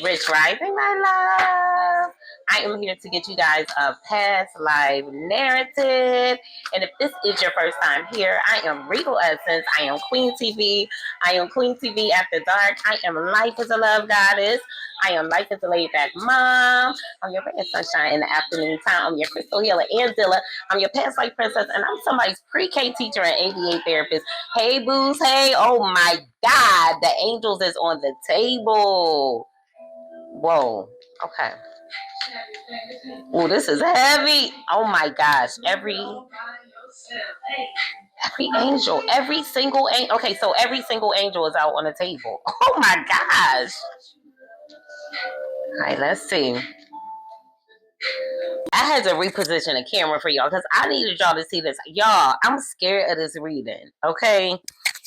Rich Rising, my love. I am here to get you guys a past life narrative. And if this is your first time here, I am Regal Essence. I am Queen TV. I am Queen TV After Dark. I am Life as a Love Goddess. I am Life as a Laid Back Mom. I'm your ray of sunshine in the afternoon time. I'm your crystal healer, Angela. I'm your past life princess, and I'm somebody's pre-K teacher and ABA therapist. Hey, boos. Hey. Oh, my God. The angels is on the table. Whoa. Okay. Oh, this is heavy. Oh, my gosh. Every angel, every single angel. Okay, so every single angel is out on the table. Oh, my gosh. All right, let's see. I had to reposition the camera for y'all because I needed y'all to see this. Y'all, I'm scared of this reading, okay?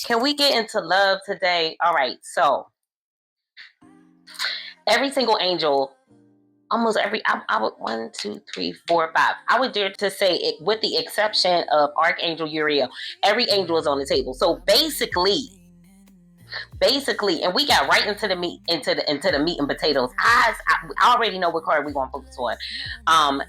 Can we get into love today? All right, so every single angel, almost every, I would, 1, 2, 3, 4, 5. I would dare to say it, with the exception of Archangel Uriel, every angel is on the table. So basically, and we got right into the meat, into the meat and potatoes. I already know what card we're gonna focus on.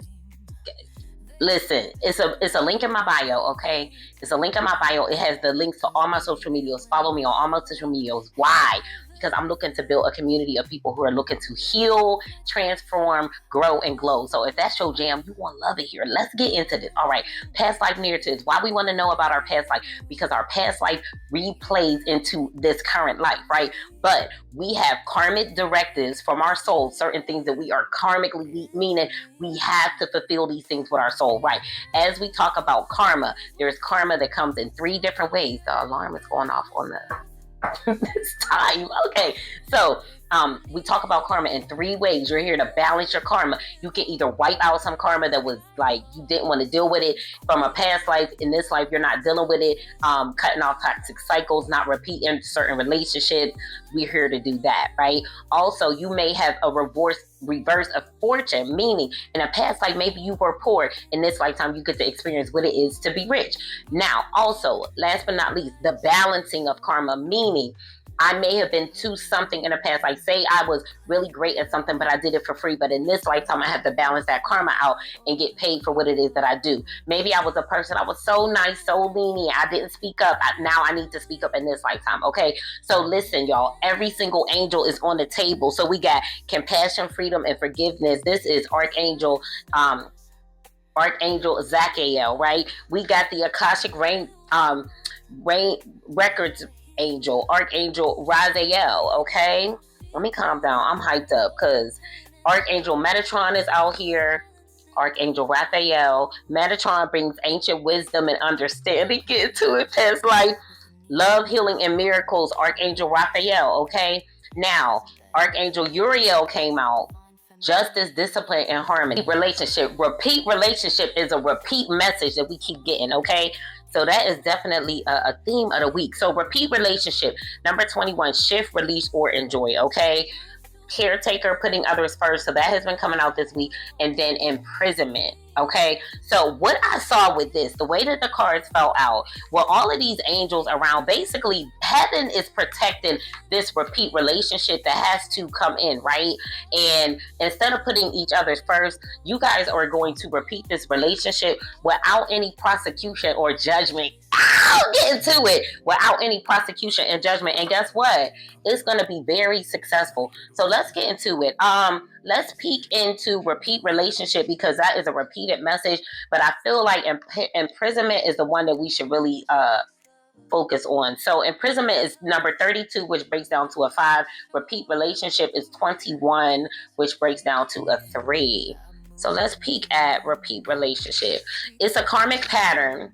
Listen, it's a link in my bio, okay? It's a link in my bio. It has the links to all my social medias. Follow me on all my social medias. Why? Because I'm looking to build a community of people who are looking to heal, transform, grow, and glow. So if that's your jam, you want to love it here. Let's get into this. All right. Past life narratives. Why we want to know about our past life? Because our past life replays into this current life, right? But we have karmic directives from our soul, certain things that we are karmically, meaning we have to fulfill these things with our soul, right? As we talk about karma, there's karma that comes in 3 different ways. The alarm is going off on the this time. Okay, so we talk about karma in 3 ways. You're here to balance your karma. You can either wipe out some karma that was like you didn't want to deal with it from a past life. In this life, you're not dealing with it. Cutting off toxic cycles, not repeating certain relationships. We're here to do that, right? Also, you may have a reverse of fortune, meaning in a past life, maybe you were poor. In this lifetime, you get to experience what it is to be rich. Now, also, last but not least, the balancing of karma, meaning I may have been to something in the past. Like say I was really great at something, but I did it for free. But in this lifetime, I have to balance that karma out and get paid for what it is that I do. Maybe I was a person, I was so nice, so lenient. I didn't speak up. Now I need to speak up in this lifetime. Okay. So listen, y'all, every single angel is on the table. So we got compassion, freedom, and forgiveness. This is Archangel Zachiel, right? We got the Akashic Rain Records angel, Archangel Raziel, okay? Let me calm down. I'm hyped up because Archangel Metatron is out here. Archangel Raphael. Metatron brings ancient wisdom and understanding. Get into it, past life. Love, healing, and miracles. Archangel Raphael, okay? Now, Archangel Uriel came out. Justice, discipline, and harmony. Relationship. Repeat relationship is a repeat message that we keep getting, okay? So that is definitely a theme of the week. So repeat relationship. Number 21, shift, release, or enjoy, okay? Caretaker, putting others first. So that has been coming out this week. And then imprisonment. Okay, so what I saw with this, the way that the cards fell out, well, all of these angels around, basically heaven is protecting this repeat relationship that has to come in, right? And instead of putting each other's first, you guys are going to repeat this relationship without any prosecution or judgment. I'll get into it without any prosecution and judgment. And guess what? It's going to be very successful. So let's get into it. Let's peek into repeat relationship because that is a repeated message. But I feel like imprisonment is the one that we should really focus on. So imprisonment is number 32, which breaks down to a 5. Repeat relationship is 21, which breaks down to a 3. So let's peek at repeat relationship. It's a karmic pattern.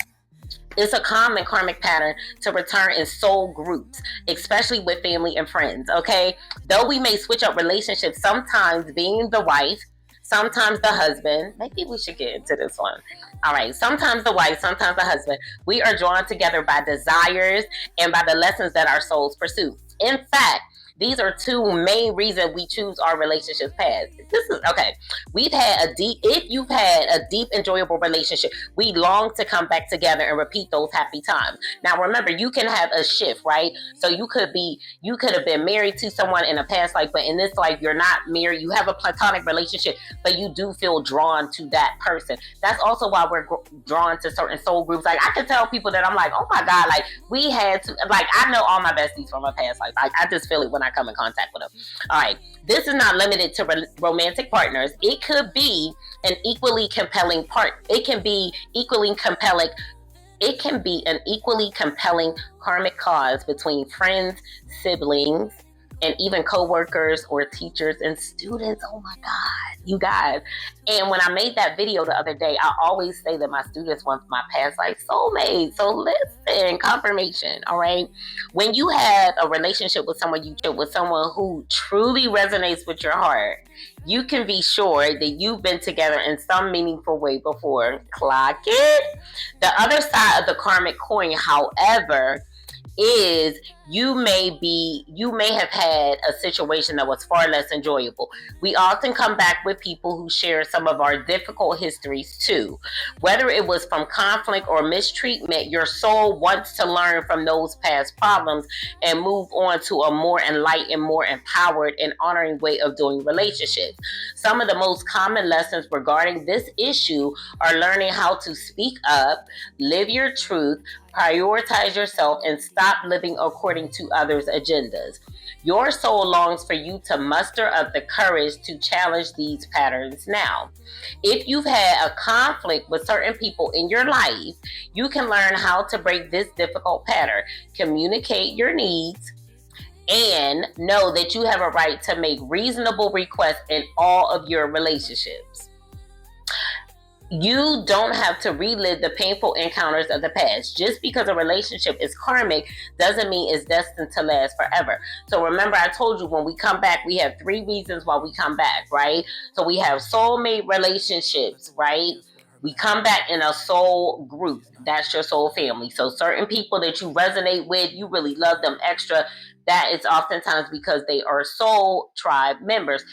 It's a common karmic pattern to return in soul groups, especially with family and friends, okay? Though we may switch up relationships, sometimes being the wife, sometimes the husband. Maybe we should get into this one. All right, sometimes the wife, sometimes the husband. We are drawn together by desires and by the lessons that our souls pursue. In fact, These are two main reasons we choose our relationships past. This is okay. If you've had a deep, enjoyable relationship, we long to come back together and repeat those happy times. Now, remember, you can have a shift, right? So you could have been married to someone in a past life, but in this life, you're not married. You have a platonic relationship, but you do feel drawn to that person. That's also why we're drawn to certain soul groups. Like, I can tell people that I'm like, oh my God, like, we had to, like, I know all my besties from a past life. Like, I just feel it when I come in contact with them. All right. This is not limited to romantic partners. It could be an equally compelling It can be equally compelling. It can be an equally compelling karmic cause between friends, siblings, and even co-workers or teachers and students. Oh my God, you guys. And when I made that video the other day, I always say that my students want my past life soulmate. So listen, confirmation, all right? When you have a relationship with someone who truly resonates with your heart, you can be sure that you've been together in some meaningful way before. Clock it. The other side of the karmic coin, however, is you may have had a situation that was far less enjoyable. We often come back with people who share some of our difficult histories too. Whether it was from conflict or mistreatment, your soul wants to learn from those past problems and move on to a more enlightened, more empowered, and honoring way of doing relationships. Some of the most common lessons regarding this issue are learning how to speak up, live your truth, prioritize yourself, and stop living according to others' agendas. Your soul longs for you to muster up the courage to challenge these patterns now. If you've had a conflict with certain people in your life, you can learn how to break this difficult pattern. Communicate your needs and know that you have a right to make reasonable requests in all of your relationships. You don't have to relive the painful encounters of the past. Just because a relationship is karmic doesn't mean it's destined to last forever. So remember, I told you when we come back, we have 3 reasons why we come back, right? So we have soulmate relationships, right? We come back in a soul group. That's your soul family. So certain people that you resonate with, you really love them extra. That is oftentimes because they are soul tribe members.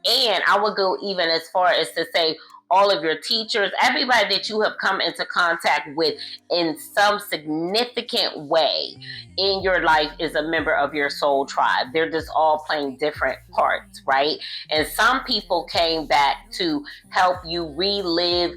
And I would go even as far as to say, all of your teachers, everybody that you have come into contact with in some significant way in your life is a member of your soul tribe. They're just all playing different parts, right? And some people came back to help you relive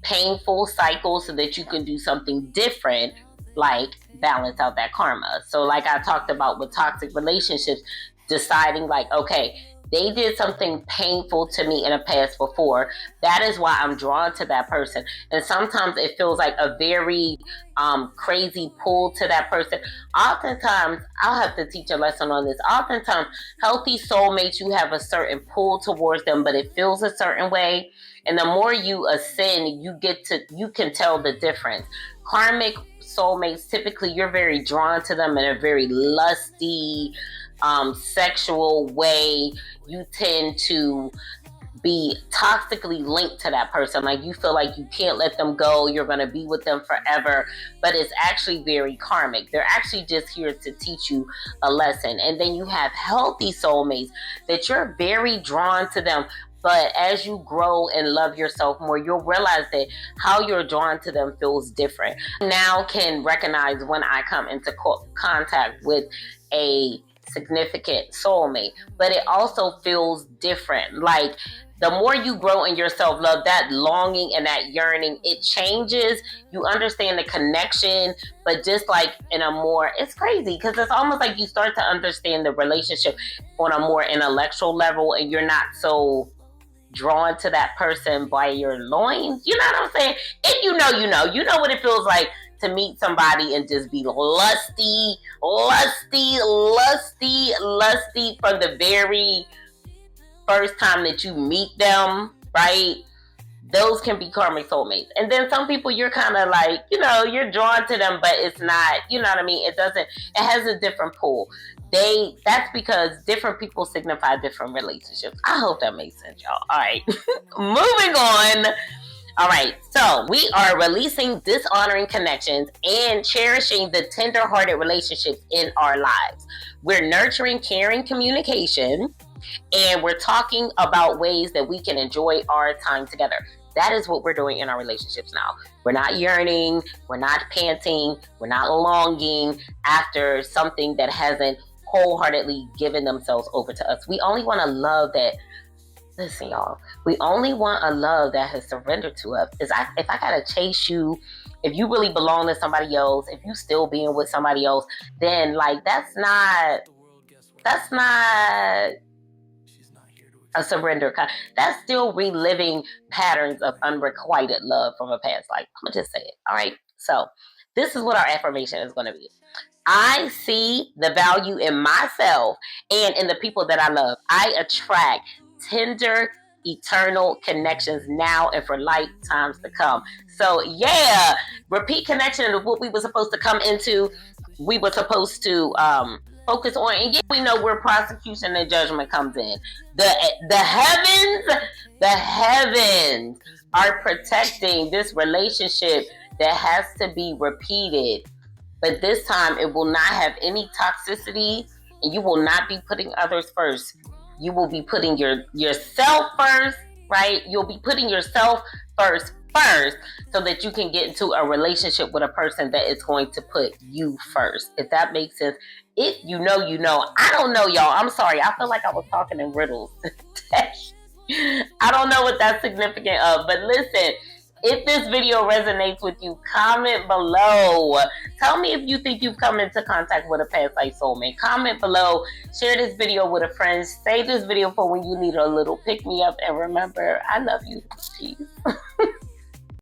painful cycles so that you can do something different, like balance out that karma. So like I talked about with toxic relationships, deciding like, okay, they did something painful to me in the past before. That is why I'm drawn to that person. And sometimes it feels like a very crazy pull to that person. Oftentimes, I'll have to teach a lesson on this. Oftentimes, healthy soulmates, you have a certain pull towards them, but it feels a certain way. And the more you ascend, you can tell the difference. Karmic soulmates, typically you're very drawn to them in a very lusty, sexual way. You tend to be toxically linked to that person. Like you feel like you can't let them go. You're going to be with them forever. But it's actually very karmic. They're actually just here to teach you a lesson. And then you have healthy soulmates that you're very drawn to them. But as you grow and love yourself more, you'll realize that how you're drawn to them feels different. Now can recognize when I come into contact with a significant soulmate, but it also feels different. Like the more you grow in your self-love, that longing and that yearning, it changes. You understand the connection, but just like in a more, it's crazy because it's almost like you start to understand the relationship on a more intellectual level, and you're not so drawn to that person by your loins. You know what I'm saying? If you know what it feels like to meet somebody and just be lusty from the very first time that you meet them, right? Those can be karmic soulmates. And then some people you're kind of like, you're drawn to them, but it's not, you know what I mean? It has a different pull. That's because different people signify different relationships. I hope that makes sense, y'all. All right. Moving on. All right, so we are releasing dishonoring connections and cherishing the tender-hearted relationships in our lives. We're nurturing caring communication, and we're talking about ways that we can enjoy our time together. That is what we're doing in our relationships now. We're not yearning, we're not panting, we're not longing after something that hasn't wholeheartedly given themselves over to us. We only want a love that, listen, y'all, we only want a love that has surrendered to us. If I gotta chase you, if you really belong to somebody else, if you still being with somebody else, then like that's not a surrender. That's still reliving patterns of unrequited love from a past life. I'm gonna just say it. All right. So this is what our affirmation is going to be. I see the value in myself and in the people that I love. I attract tender, eternal connections now and for lifetimes to come. So yeah, repeat connection of what we were supposed to come into. We were supposed to focus on, and yeah, we know where prosecution and judgment comes in. The heavens are protecting this relationship that has to be repeated. But this time it will not have any toxicity, and you will not be putting others first. You will be putting yourself first, right? You'll be putting yourself first, so that you can get into a relationship with a person that is going to put you first. If that makes sense. If you know, you know. I don't know, y'all. I'm sorry. I feel like I was talking in riddles. I don't know what that's significant of, but listen. If this video resonates with you, comment below. Tell me if you think you've come into contact with a past life soulmate. Comment below. Share this video with a friend. Save this video for when you need a little pick-me-up. And remember, I love you. Peace.